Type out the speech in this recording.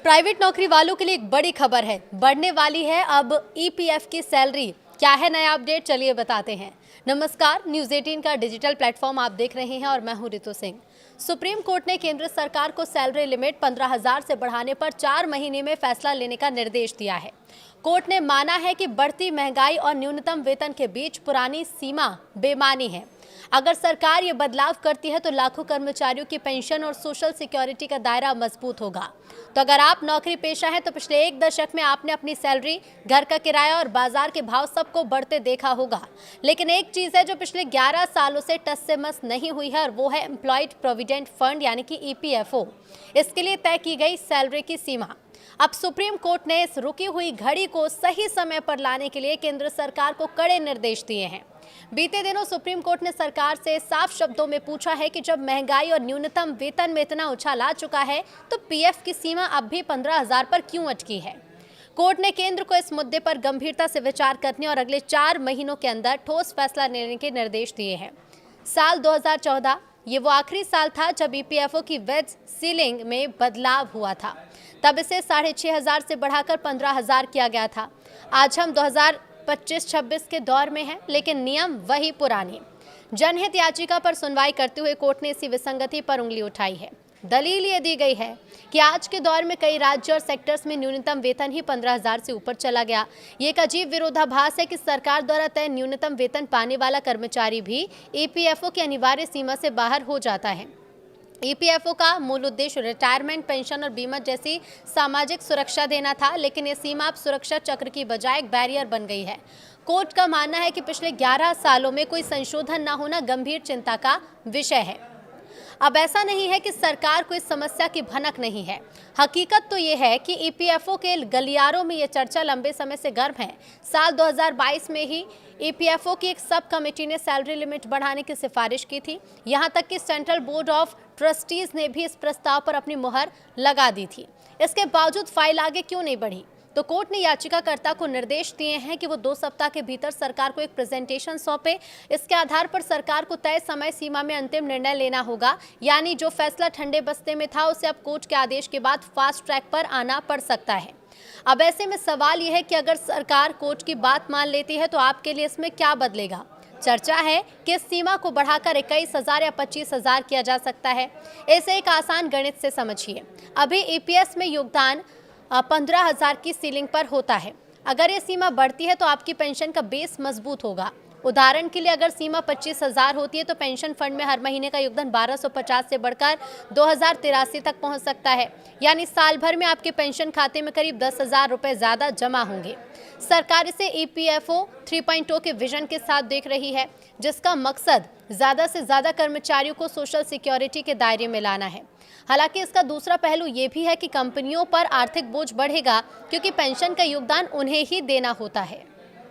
Private नौकरी वालों के लिए एक बड़ी खबर है। बढ़ने वाली है अब ईपीएफ की सैलरी। क्या है नया अपडेट, चलिए बताते हैं। नमस्कार, न्यूज़ 18 का डिजिटल प्लेटफॉर्म आप देख रहे हैं और मैं हूं रितु सिंह। सुप्रीम कोर्ट ने केंद्र सरकार को सैलरी लिमिट 15,000 से बढ़ाने पर 4 महीने में फैसला लेने का निर्देश दिया है। कोर्ट ने माना है कि बढ़ती महंगाई और न्यूनतम वेतन के बीच पुरानी सीमा बेमानी है। अगर सरकार ये बदलाव करती है तो लाखों कर्मचारियों की पेंशन और सोशल सिक्योरिटी का दायरा मजबूत होगा। तो अगर आप नौकरी पेशा हैं तो पिछले 1 दशक में आपने अपनी सैलरी, घर का किराया और बाजार के भाव सबको बढ़ते देखा होगा। लेकिन एक चीज है जो पिछले 11 सालों से टस से मस नहीं हुई है और वो है एम्प्लॉयड प्रोविडेंट फंड यानी कि ईपीएफओ। इसके लिए तय की गई सैलरी की सीमा। अब सुप्रीम कोर्ट ने इस रुकी हुई घड़ी को सही समय पर लाने के लिए केंद्र सरकार को कड़े निर्देश दिए हैं। बीते दिनों सुप्रीम कोर्ट ने सरकार से साफ शब्दों में पूछा है कि जब महंगाई और न्यूनतम वेतन में इतना उछाल आ चुका है तो पीएफ की सीमा अब भी 15,000 पर क्यों अटकी है। कोर्ट ने केंद्र को इस मुद्दे पर गंभीरता से विचार करने और अगले 4 महीनों के अंदर ठोस फैसला लेने के निर्देश दिए हैं। साल 2014 ये वो आखिरी साल था जब ईपीएफओ की वेज सीलिंग में बदलाव हुआ था। तब इसे 6,500 से बढ़ाकर 15,000 किया गया था। आज हम 2025-26 के दौर में हैं, लेकिन नियम वही पुराने। जनहित याचिका पर सुनवाई करते हुए कोर्ट ने इसी विसंगति पर उंगली उठाई है। दलील ये दी गई है कि आज के दौर में कई राज्य और सेक्टर्स में न्यूनतम वेतन ही 15,000 से ऊपर चला गया। ये एक अजीब विरोधाभास है कि सरकार द्वारा तय न्यूनतम वेतन पाने वाला कर्मचारी भी ईपीएफओ की अनिवार्य सीमा से बाहर हो जाता है। ईपीएफओ का मूल उद्देश्य रिटायरमेंट, पेंशन और बीमा जैसी सामाजिक सुरक्षा देना था, लेकिन ये सीमा अब सुरक्षा चक्र की बजाय एक बैरियर बन गई है। कोर्ट का मानना है कि पिछले 11 सालों में कोई संशोधन न होना गंभीर चिंता का विषय है। अब ऐसा नहीं है कि सरकार को इस समस्या की भनक नहीं है। हकीकत तो ये है कि ईपीएफओ के गलियारों में ये चर्चा लंबे समय से गर्म है। साल 2022 में ही ईपीएफओ की एक सब कमेटी ने सैलरी लिमिट बढ़ाने की सिफारिश की थी। यहां तक कि सेंट्रल बोर्ड ऑफ ट्रस्टीज ने भी इस प्रस्ताव पर अपनी मुहर लगा दी थी। इसके बावजूद फाइल आगे क्यों नहीं बढ़ी? तो कोर्ट ने याचिकाकर्ता को निर्देश दिए हैं कि वो 2 सप्ताह के भीतर सरकार को एक प्रेजेंटेशन सौंपे। इसके आधार पर सरकार को तय समय सीमा में अंतिम निर्णय लेना होगा। यानी जो फैसला ठंडे बस्ते में था उसे अब कोर्ट के आदेश के बाद फास्ट ट्रैक पर आना पड़ सकता है। अब ऐसे में सवाल यह है कि अगर सरकार कोर्ट की बात मान लेती है तो आपके लिए इसमें क्या बदलेगा। चर्चा है कि इस सीमा को बढ़ाकर 21,000 या 25,000 किया जा सकता है। इसे एक आसान गणित से समझिए। अभी ईपीएस में योगदान 15,000 की सीलिंग पर होता है। अगर ये सीमा बढ़ती है तो आपकी पेंशन का बेस मजबूत होगा। उदाहरण के लिए अगर सीमा 25,000 होती है तो पेंशन फंड में हर महीने का योगदान 1,250 से बढ़कर 2,083 तक पहुंच सकता है। यानी साल भर में आपके पेंशन खाते में करीब 10,000 रुपए ज्यादा जमा होंगे। सरकार इसे ईपीएफओ 3.0 के विजन के साथ देख रही है, जिसका मकसद ज्यादा से ज्यादा कर्मचारियों को सोशल सिक्योरिटी के दायरे में लाना है। हालांकि इसका दूसरा पहलू ये भी है कि कंपनियों पर आर्थिक बोझ बढ़ेगा, क्योंकि पेंशन का योगदान उन्हें ही देना होता है।